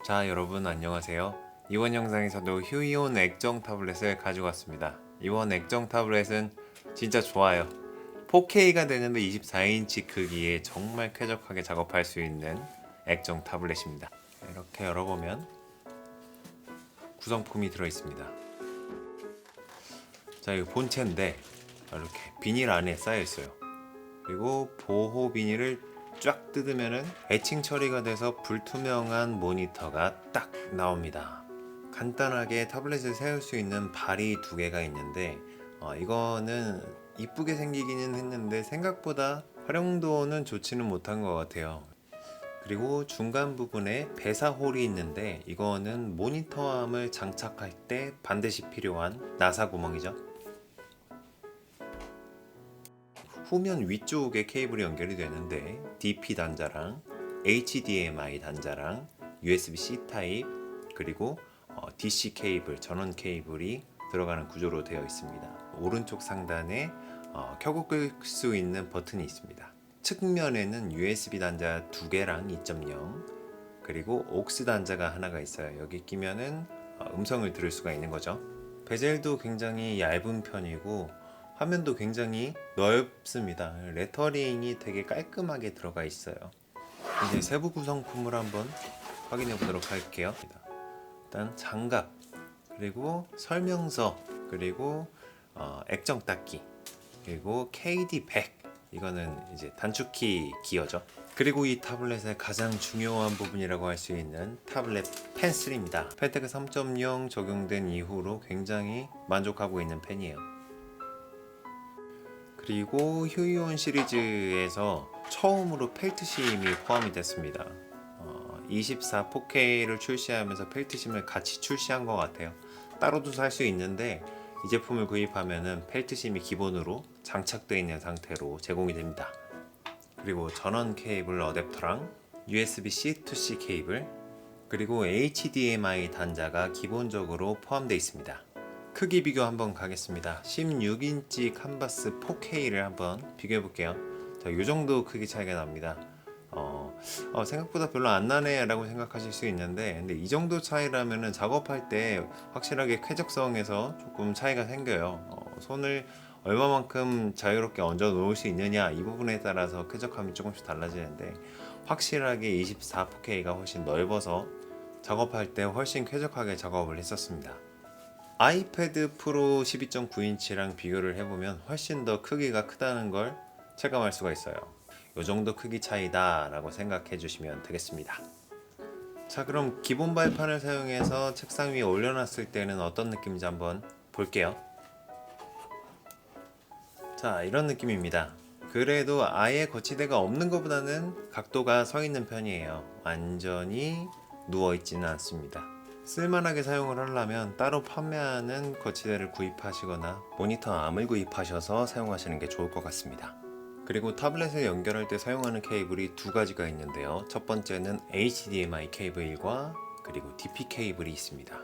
자, 여러분 안녕하세요. 이번 영상에서도 휴이온 액정 타블렛을 가지고 왔습니다. 이번 액정 타블렛은 진짜 좋아요. 4K가 되는데 24인치 크기에 정말 쾌적하게 작업할 수 있는 액정 타블렛입니다. 이렇게 열어보면 구성품이 들어있습니다. 자, 이거 본체인데 이렇게 비닐 안에 쌓여있어요. 그리고 보호 비닐을 쫙 뜯으면은 에칭 처리가 돼서 불투명한 모니터가 딱 나옵니다. 간단하게 타블렛을 세울 수 있는 발이 두 개가 있는데 이거는 이쁘게 생기기는 했는데 생각보다 활용도는 좋지는 못한 것 같아요. 그리고 중간 부분에 배사홀이 있는데 이거는 모니터암을 장착할 때 반드시 필요한 나사 구멍이죠. 후면 위쪽에 케이블이 연결이 되는데 DP 단자랑 HDMI 단자랑 USB-C 타입 그리고 DC 케이블, 전원 케이블이 들어가는 구조로 되어 있습니다. 오른쪽 상단에 켜고 끌 수 있는 버튼이 있습니다. 측면에는 USB 단자 2개랑 2.0 그리고 옥스 단자가 하나가 있어요. 여기 끼면은 음성을 들을 수가 있는 거죠. 베젤도 굉장히 얇은 편이고 화면도 굉장히 넓습니다. 레터링이 되게 깔끔하게 들어가 있어요. 이제 세부 구성품을 한번 확인해 보도록 할게요. 일단 장갑, 그리고 설명서, 그리고 액정 닦기, 그리고 KD100 이거는 이제 단축키 기어죠. 그리고 이 타블렛의 가장 중요한 부분이라고 할 수 있는 타블렛 펜슬입니다. 펜테크 3.0 적용된 이후로 굉장히 만족하고 있는 펜이에요. 그리고 휴이온 시리즈에서 처음으로 펠트심이 포함이 됐습니다. 24 4K를 출시하면서 펠트심을 같이 출시한 것 같아요. 따로도 살 수 있는데 이 제품을 구입하면은 펠트심이 기본으로 장착되어 있는 상태로 제공이 됩니다. 그리고 전원 케이블 어댑터랑 USB-C to C 케이블 그리고 HDMI 단자가 기본적으로 포함되어 있습니다. 크기 비교 한번 가겠습니다. 16인치 캔버스 4K를 한번 비교해 볼게요. 자, 이 정도 크기 차이가 납니다. 생각보다 별로 안 나네 라고 생각하실 수 있는데 근데 이 정도 차이라면 작업할 때 확실하게 쾌적성에서 조금 차이가 생겨요. 손을 얼마만큼 자유롭게 얹어 놓을 수 있느냐 이 부분에 따라서 쾌적함이 조금씩 달라지는데 확실하게 24 4K가 훨씬 넓어서 작업할 때 훨씬 쾌적하게 작업을 했었습니다. 아이패드 프로 12.9인치랑 비교를 해보면 훨씬 더 크기가 크다는 걸 체감할 수가 있어요. 이 정도 크기 차이다 라고 생각해 주시면 되겠습니다. 자, 그럼 기본 발판을 사용해서 책상 위에 올려놨을 때는 어떤 느낌인지 한번 볼게요. 자, 이런 느낌입니다. 그래도 아예 거치대가 없는 것보다는 각도가 서 있는 편이에요. 완전히 누워있지는 않습니다. 쓸만하게 사용을 하려면 따로 판매하는 거치대를 구입하시거나 모니터 암을 구입하셔서 사용하시는 게 좋을 것 같습니다. 그리고 타블렛을 연결할 때 사용하는 케이블이 두 가지가 있는데요. 첫 번째는 HDMI 케이블과 그리고 DP 케이블이 있습니다.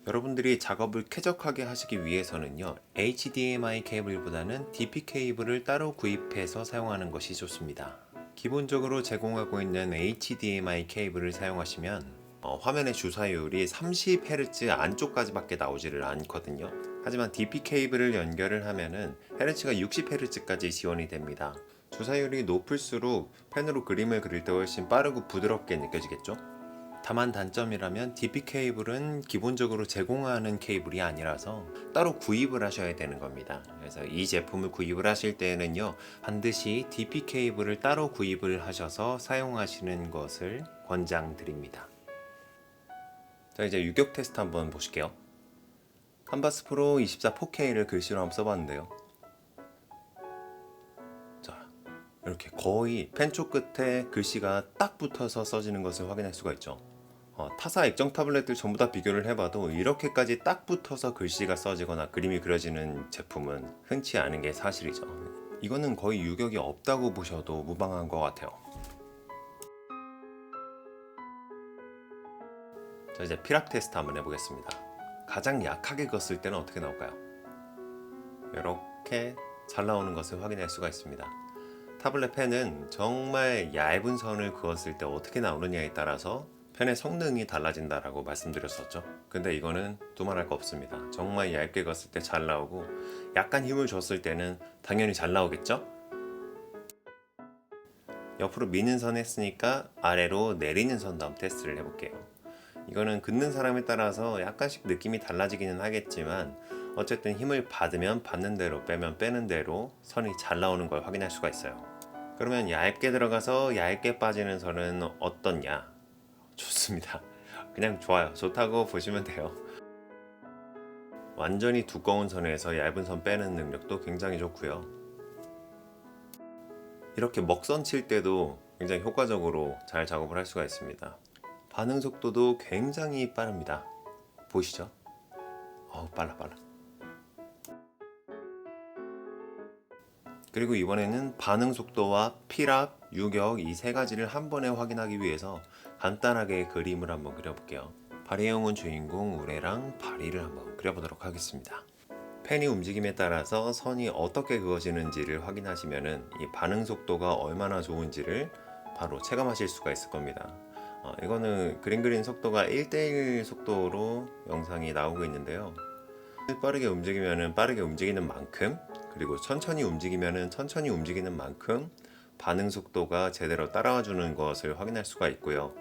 여러분들이 작업을 쾌적하게 하시기 위해서는요, HDMI 케이블보다는 DP 케이블을 따로 구입해서 사용하는 것이 좋습니다. 기본적으로 제공하고 있는 HDMI 케이블을 사용하시면 화면의 주사율이 30Hz 안쪽까지밖에 나오지를 않거든요. 하지만 DP 케이블을 연결을 하면은 헤르츠가 60Hz까지 지원이 됩니다. 주사율이 높을수록 펜으로 그림을 그릴 때 훨씬 빠르고 부드럽게 느껴지겠죠? 다만 단점이라면 DP 케이블은 기본적으로 제공하는 케이블이 아니라서 따로 구입을 하셔야 되는 겁니다. 그래서 이 제품을 구입을 하실 때는요, 반드시 DP 케이블을 따로 구입을 하셔서 사용하시는 것을 권장드립니다. 자, 이제 유격 테스트 한번 보실게요. 캔버스 프로 24 4K를 글씨로 한번 써봤는데요. 자, 이렇게 거의 펜촉 끝에 글씨가 딱 붙어서 써지는 것을 확인할 수가 있죠. 타사 액정 타블렛들 전부 다 비교를 해봐도 이렇게까지 딱 붙어서 글씨가 써지거나 그림이 그려지는 제품은 흔치 않은 게 사실이죠. 이거는 거의 유격이 없다고 보셔도 무방한 것 같아요. 자, 이제 피랍 테스트 한번 해보겠습니다. 가장 약하게 그었을 때는 어떻게 나올까요? 이렇게 잘 나오는 것을 확인할 수가 있습니다. 타블렛 펜은 정말 얇은 선을 그었을 때 어떻게 나오느냐에 따라서 펜의 성능이 달라진다라고 말씀드렸었죠. 근데 이거는 두말할 거 없습니다. 정말 얇게 걷을 때 잘 나오고 약간 힘을 줬을 때는 당연히 잘 나오겠죠. 옆으로 미는 선 했으니까 아래로 내리는 선도 한번 테스트를 해볼게요. 이거는 긋는 사람에 따라서 약간씩 느낌이 달라지기는 하겠지만 어쨌든 힘을 받으면 받는 대로 빼면 빼는 대로 선이 잘 나오는 걸 확인할 수가 있어요. 그러면 얇게 들어가서 얇게 빠지는 선은 어떻냐? 좋습니다. 그냥 좋아요. 좋다고 보시면 돼요. 완전히 두꺼운 선에서 얇은 선 빼는 능력도 굉장히 좋고요. 이렇게 먹선 칠 때도 굉장히 효과적으로 잘 작업을 할 수가 있습니다. 반응 속도도 굉장히 빠릅니다. 보시죠? 빨라. 그리고 이번에는 반응 속도와 필압, 유격 이 세 가지를 한 번에 확인하기 위해서 간단하게 그림을 한번 그려볼게요. 발이형은 주인공 우레랑 바리를 한번 그려보도록 하겠습니다. 펜이 움직임에 따라서 선이 어떻게 그어지는지를 확인하시면은 이 반응 속도가 얼마나 좋은지를 바로 체감하실 수가 있을 겁니다. 이거는 그림 그리는 속도가 1대1 속도로 영상이 나오고 있는데요. 빠르게 움직이면은 빠르게 움직이는 만큼, 그리고 천천히 움직이면은 천천히 움직이는 만큼 반응 속도가 제대로 따라와 주는 것을 확인할 수가 있고요.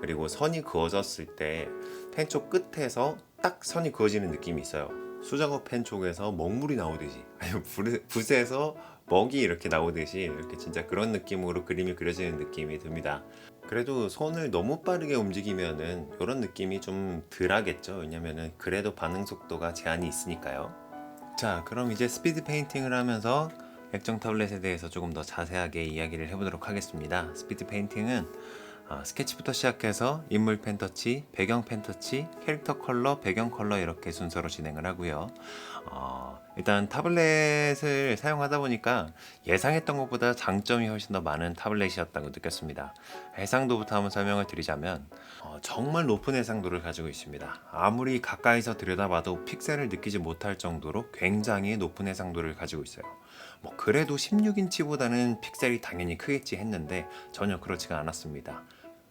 그리고 선이 그어졌을 때 펜 쪽 끝에서 딱 선이 그어지는 느낌이 있어요. 수작업 펜 쪽에서 먹물이 나오듯이, 아니면 붓에서 먹이 이렇게 나오듯이 이렇게 진짜 그런 느낌으로 그림이 그려지는 느낌이 듭니다. 그래도 손을 너무 빠르게 움직이면은 이런 느낌이 좀 덜하겠죠. 왜냐면은 그래도 반응 속도가 제한이 있으니까요. 자, 그럼 이제 스피드 페인팅을 하면서 액정 타블렛에 대해서 조금 더 자세하게 이야기를 해보도록 하겠습니다. 스피드 페인팅은 스케치부터 시작해서 인물 펜터치, 배경 펜터치, 캐릭터 컬러, 배경 컬러 이렇게 순서로 진행을 하고요. 일단 타블렛을 사용하다 보니까 예상했던 것보다 장점이 훨씬 더 많은 타블렛이었다고 느꼈습니다. 해상도부터 한번 설명을 드리자면 정말 높은 해상도를 가지고 있습니다. 아무리 가까이서 들여다봐도 픽셀을 느끼지 못할 정도로 굉장히 높은 해상도를 가지고 있어요. 그래도 16인치보다는 픽셀이 당연히 크겠지 했는데 전혀 그렇지가 않았습니다.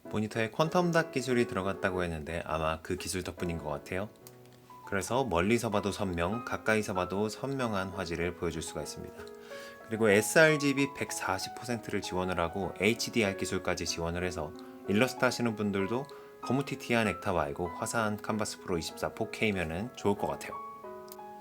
모니터에 퀀텀 닷 기술이 들어갔다고 했는데 아마 그 기술 덕분인 것 같아요. 그래서 멀리서 봐도 선명, 가까이서 봐도 선명한 화질을 보여줄 수가 있습니다. 그리고 sRGB 140%를 지원을 하고 HDR 기술까지 지원을 해서 일러스트 하시는 분들도 거무튀튀한 액타 말고 화사한 캔버스 프로 24 4K면은 좋을 것 같아요.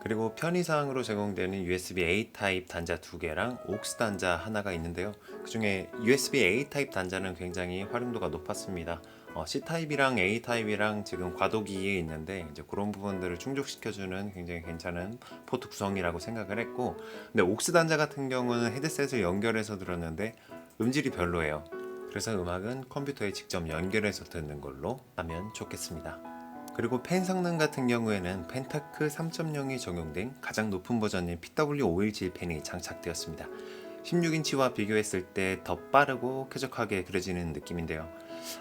그리고 편의사항으로 제공되는 USB-A 타입 단자 2개랑 aux 단자 하나가 있는데요. 그 중에 USB-A 타입 단자는 굉장히 활용도가 높았습니다. C 타입이랑 A 타입이랑 지금 과도기에 있는데 이제 그런 부분들을 충족시켜주는 굉장히 괜찮은 포트 구성이라고 생각을 했고, 근데 aux 단자 같은 경우는 헤드셋을 연결해서 들었는데 음질이 별로예요. 그래서 음악은 컴퓨터에 직접 연결해서 듣는 걸로 하면 좋겠습니다. 그리고 펜 성능 같은 경우에는 펜타크 3.0이 적용된 가장 높은 버전인 PW517 펜이 장착되었습니다. 16인치와 비교했을 때 더 빠르고 쾌적하게 그려지는 느낌인데요.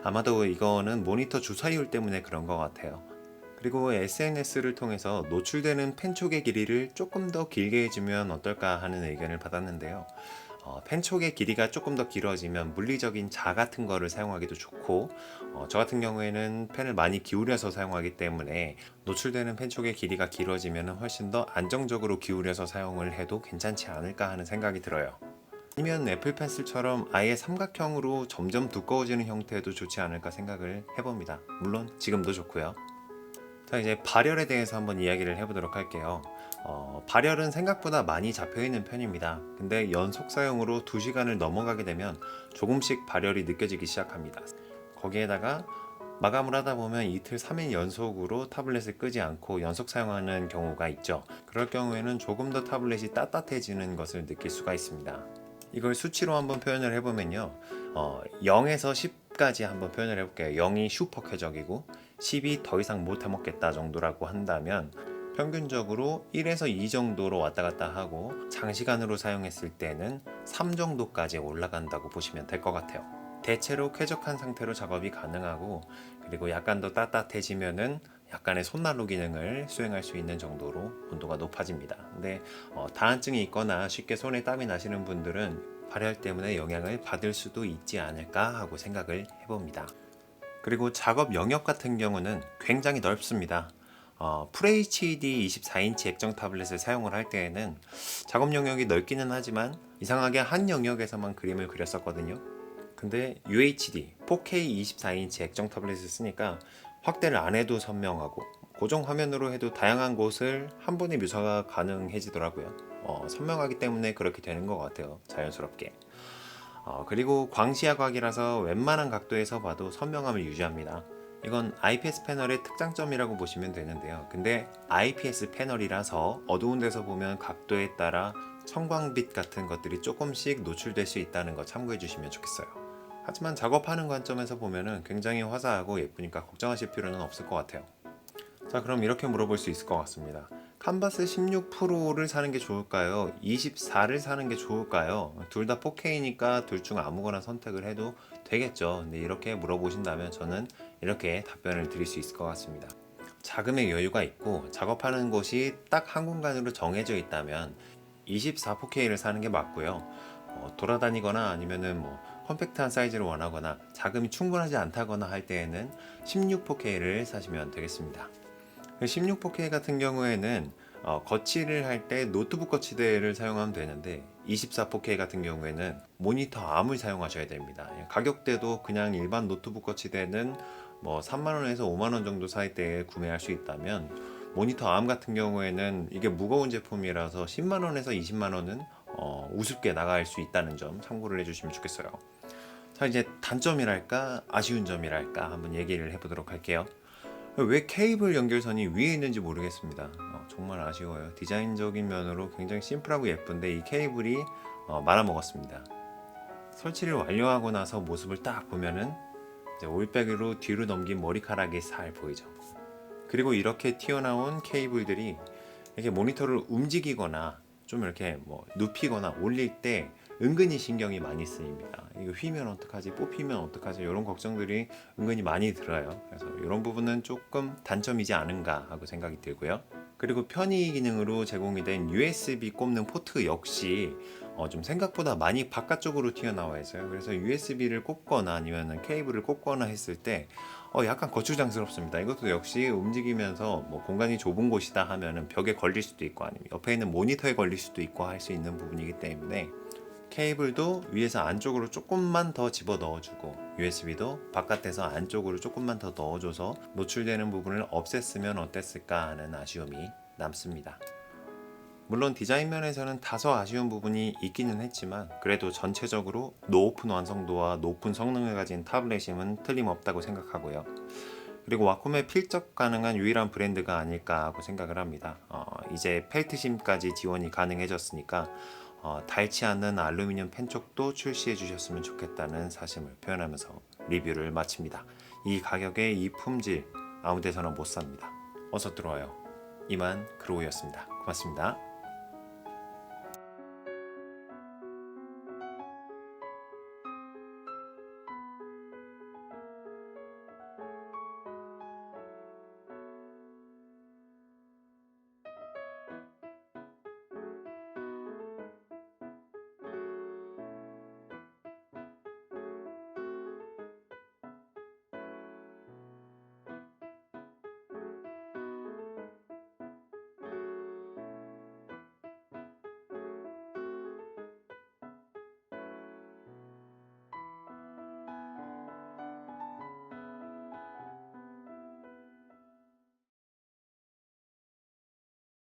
아마도 이거는 모니터 주사율 때문에 그런 것 같아요. 그리고 SNS를 통해서 노출되는 펜 촉의 길이를 조금 더 길게 해주면 어떨까 하는 의견을 받았는데요. 펜 촉의 길이가 조금 더 길어지면 물리적인 자 같은 거를 사용하기도 좋고, 저 같은 경우에는 펜을 많이 기울여서 사용하기 때문에 노출되는 펜 촉의 길이가 길어지면 훨씬 더 안정적으로 기울여서 사용을 해도 괜찮지 않을까 하는 생각이 들어요. 아니면 애플 펜슬처럼 아예 삼각형으로 점점 두꺼워지는 형태도 좋지 않을까 생각을 해봅니다. 물론 지금도 좋고요. 자, 이제 발열에 대해서 한번 이야기를 해보도록 할게요. 발열은 생각보다 많이 잡혀있는 편입니다. 근데 연속 사용으로 2시간을 넘어가게 되면 조금씩 발열이 느껴지기 시작합니다. 거기에다가 마감을 하다 보면 이틀 3일 연속으로 타블렛을 끄지 않고 연속 사용하는 경우가 있죠. 그럴 경우에는 조금 더 타블렛이 따뜻해지는 것을 느낄 수가 있습니다. 이걸 수치로 한번 표현을 해보면요, 0에서 10까지 한번 표현을 해볼게요. 0이 슈퍼 쾌적이고 10이 더 이상 못 해먹겠다 정도라고 한다면 평균적으로 1에서 2 정도로 왔다 갔다 하고 장시간으로 사용했을 때는 3 정도까지 올라간다고 보시면 될 것 같아요. 대체로 쾌적한 상태로 작업이 가능하고, 그리고 약간 더 따뜻해지면은 약간의 손난로 기능을 수행할 수 있는 정도로 온도가 높아집니다. 근데 다한증이 있거나 쉽게 손에 땀이 나시는 분들은 발열 때문에 영향을 받을 수도 있지 않을까 하고 생각을 해봅니다. 그리고 작업 영역 같은 경우는 굉장히 넓습니다. FHD 24인치 액정 타블렛을 사용을 할 때에는 작업 영역이 넓기는 하지만 이상하게 한 영역에서만 그림을 그렸었거든요. 근데 UHD 4K 24인치 액정 타블렛을 쓰니까 확대를 안 해도 선명하고 고정 화면으로 해도 다양한 곳을 한 번에 묘사가 가능해지더라고요. 선명하기 때문에 그렇게 되는 것 같아요. 자연스럽게. 그리고 광시야각이라서 웬만한 각도에서 봐도 선명함을 유지합니다. 이건 IPS 패널의 특장점이라고 보시면 되는데요. 근데 IPS 패널이라서 어두운 데서 보면 각도에 따라 청광빛 같은 것들이 조금씩 노출될 수 있다는 거 참고해 주시면 좋겠어요. 하지만 작업하는 관점에서 보면은 굉장히 화사하고 예쁘니까 걱정하실 필요는 없을 것 같아요. 자, 그럼 이렇게 물어볼 수 있을 것 같습니다. 칸바스 16 프로를 사는 게 좋을까요? 24를 사는 게 좋을까요? 둘 다 4K니까 둘 중 아무거나 선택을 해도 되겠죠. 근데 이렇게 물어보신다면 저는 이렇게 답변을 드릴 수 있을 것 같습니다. 자금의 여유가 있고 작업하는 곳이 딱 한 공간으로 정해져 있다면 24 4K를 사는 게 맞고요. 돌아다니거나 아니면은 컴팩트한 사이즈를 원하거나 자금이 충분하지 않다거나 할 때에는 16 4K를 사시면 되겠습니다. 16 4K 같은 경우에는 거치를 할 때 노트북 거치대를 사용하면 되는데 24 4K 같은 경우에는 모니터 암을 사용하셔야 됩니다. 가격대도 그냥 일반 노트북 거치대는 3만원에서 5만원 정도 사이대에 구매할 수 있다면 모니터 암 같은 경우에는 이게 무거운 제품이라서 10만원에서 20만원은 우습게 나갈 수 있다는 점 참고를 해주시면 좋겠어요. 자, 이제 단점이랄까 아쉬운 점이랄까 한번 얘기를 해보도록 할게요. 왜 케이블 연결선이 위에 있는지 모르겠습니다. 정말 아쉬워요. 디자인적인 면으로 굉장히 심플하고 예쁜데 이 케이블이 말아먹었습니다. 설치를 완료하고 나서 모습을 딱 보면은 이제 올백으로 뒤로 넘긴 머리카락이 살 보이죠. 그리고 이렇게 튀어나온 케이블들이 이렇게 모니터를 움직이거나 좀 이렇게 눕히거나 올릴 때 은근히 신경이 많이 쓰입니다. 이거 휘면 어떡하지, 뽑히면 어떡하지, 이런 걱정들이 은근히 많이 들어요. 그래서 이런 부분은 조금 단점이지 않은가 하고 생각이 들고요. 그리고 편의 기능으로 제공이 된 USB 꼽는 포트 역시 좀 생각보다 많이 바깥쪽으로 튀어나와 있어요. 그래서 USB를 꼽거나 아니면 케이블을 꼽거나 했을 때 약간 거추장스럽습니다. 이것도 역시 움직이면서 공간이 좁은 곳이다 하면은 벽에 걸릴 수도 있고 아니면 옆에 있는 모니터에 걸릴 수도 있고 할 수 있는 부분이기 때문에 케이블도 위에서 안쪽으로 조금만 더 집어 넣어주고 USB도 바깥에서 안쪽으로 조금만 더 넣어줘서 노출되는 부분을 없앴으면 어땠을까 하는 아쉬움이 남습니다. 물론 디자인 면에서는 다소 아쉬운 부분이 있기는 했지만 그래도 전체적으로 높은 완성도와 높은 성능을 가진 타블렛임은 틀림없다고 생각하고요. 그리고 와콤에 필적 가능한 유일한 브랜드가 아닐까 하고 생각을 합니다. 이제 펠트심까지 지원이 가능해졌으니까 닳지 않는 알루미늄 펜촉도 출시해 주셨으면 좋겠다는 사심을 표현하면서 리뷰를 마칩니다. 이 가격에 이 품질 아무 데서나 못 삽니다. 어서 들어와요. 이만 그로우였습니다. 고맙습니다.